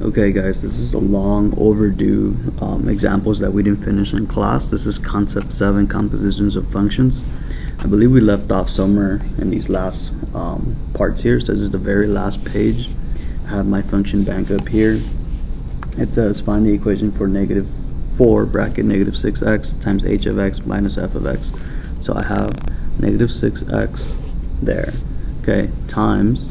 Okay guys, this is a long overdue examples that we didn't finish in class. This is concept 7, compositions of functions. I believe we left off somewhere in these last parts here, so this is the very last page. I have my function bank up here. It says find the equation for -4 bracket -6x times h of x minus f of x. So I have -6x there, okay, times,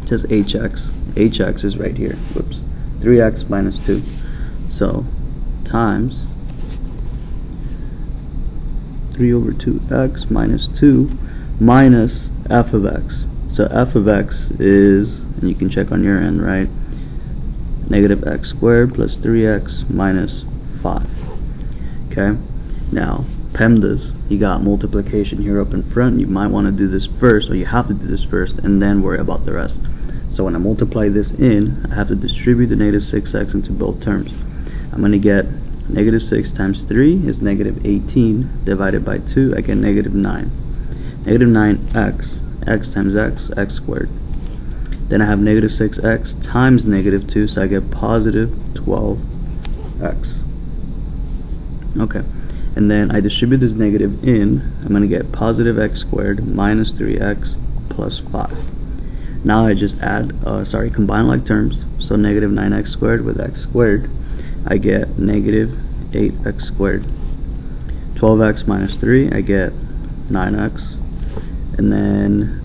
it says hx is right here, whoops, 3x minus 2, so times 3 over 2x minus 2 minus f of x. So f of x is, and you can check on your end, right, -x squared plus 3x minus 5. Okay, now PEMDAS, you got multiplication here up in front. You might want to do this first, or you have to do this first and then worry about the rest. So when I multiply this in, I have to distribute the -6x into both terms. I'm going to get -6 times 3 is -18 divided by 2, I get -9. -9x, x times x, x squared. Then I have -6x times -2, so I get positive 12x. Okay, and then I distribute this negative in, I'm going to get positive x squared minus 3x plus 5. Now I just add, combine like terms, so -9x squared with x squared, I get -8x squared. 12x minus 3, I get 9x, and then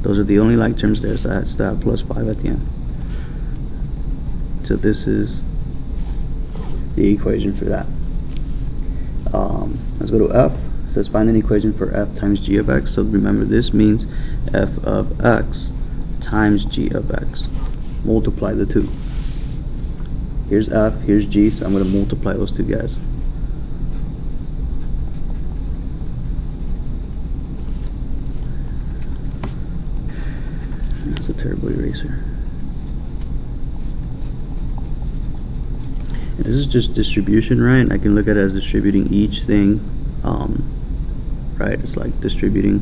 those are the only like terms there, so I have to add plus 5 at the end. So this is the equation for that. Let's go to f. It says find an equation for f times g of x. So remember, this means f of x times g of x. Multiply the two. Here's f, here's g, so I'm going to multiply those two guys. That's a terrible eraser. And this is just distribution, right? I can look at it as distributing each thing, right? It's like distributing.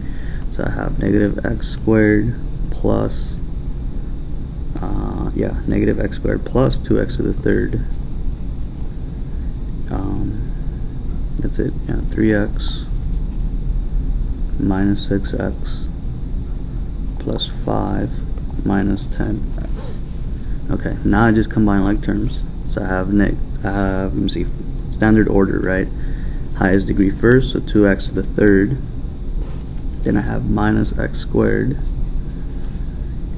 So I have -x squared plus -x squared plus 2x to the third. That's it. Yeah, 3x minus 6x plus 5 minus 10x. Okay, now I just combine like terms. So I have let me see, standard order, right? Highest degree first, so 2x to the third. Then I have minus x squared,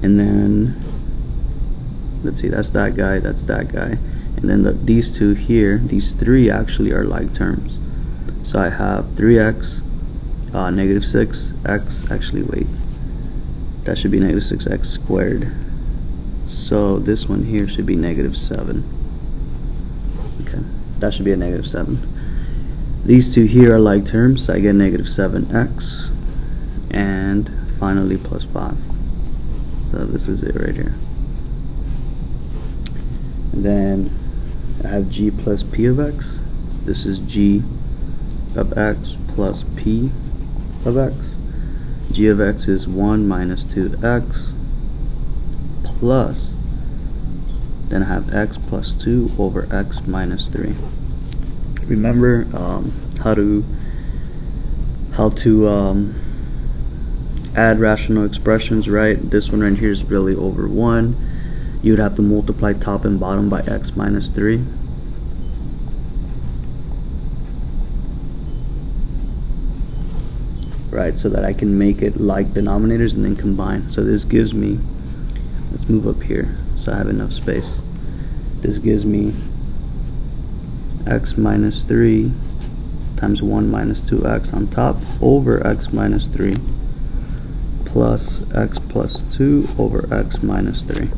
and then let's see, that's that guy, that's that guy, and then these two here, these three actually are like terms. So I have 3x, -6x, actually wait, that should be -6x squared. So this one here should be -7. Okay, that should be a -7. These two here are like terms, so I get -7x, and finally plus 5. So this is it right here. And then I have g plus p of x. This is g of x plus p of x. G of x is 1 minus 2x plus, then I have x plus 2 over x minus 3. Remember how to add rational expressions, right? This one right here is really over 1. You would have to multiply top and bottom by x minus 3. Right, so that I can make it like denominators and then combine. So this gives me, let's move up here so I have enough space. This gives me x minus 3 times 1 minus 2x on top over x minus 3 plus x plus 2 over x minus 3.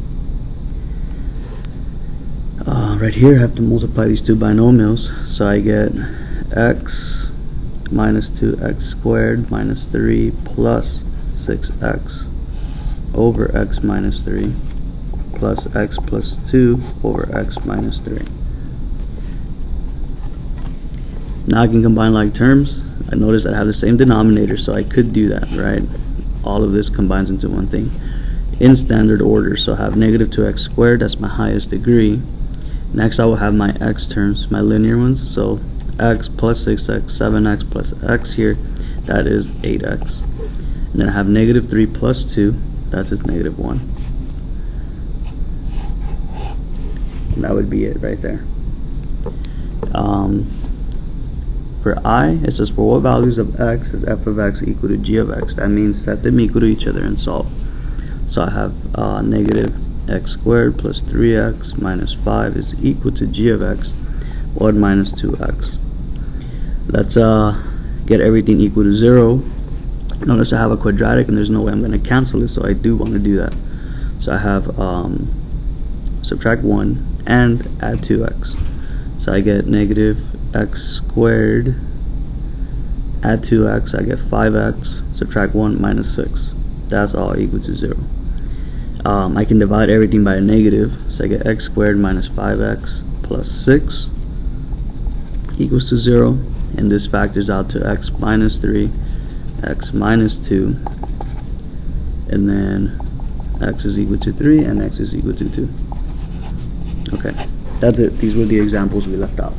Right here I have to multiply these two binomials, so I get x minus 2x squared minus 3 plus 6x over x minus 3 plus x plus 2 over x minus 3. Now I can combine like terms. I notice I have the same denominator, so I could do that, right? All of this combines into one thing. in standard order. So I have negative 2x squared, that's my highest degree. Next I will have my x terms, my linear ones. So x plus 6x, 7x plus x here, that is 8x. And then I have negative 3 plus 2, that's just negative 1. And that would be it right there. For I, it says for what values of x is f of x equal to g of x. That means set them equal to each other and solve. So I have negative x squared plus 3x minus 5 is equal to g of x, 1 minus 2x. Let's get everything equal to 0. Notice I have a quadratic and there's no way I'm going to cancel it, so I do want to do that. So I have subtract 1 and add 2x. So I get negative x squared, add 2x, I get 5x, subtract 1 minus 6. That's all equal to 0. I can divide everything by a negative, so I get x squared minus 5x plus 6 equals to 0, and this factors out to x minus 3, x minus 2, and then x is equal to 3 and x is equal to 2. Okay, that's it. These were the examples we left out.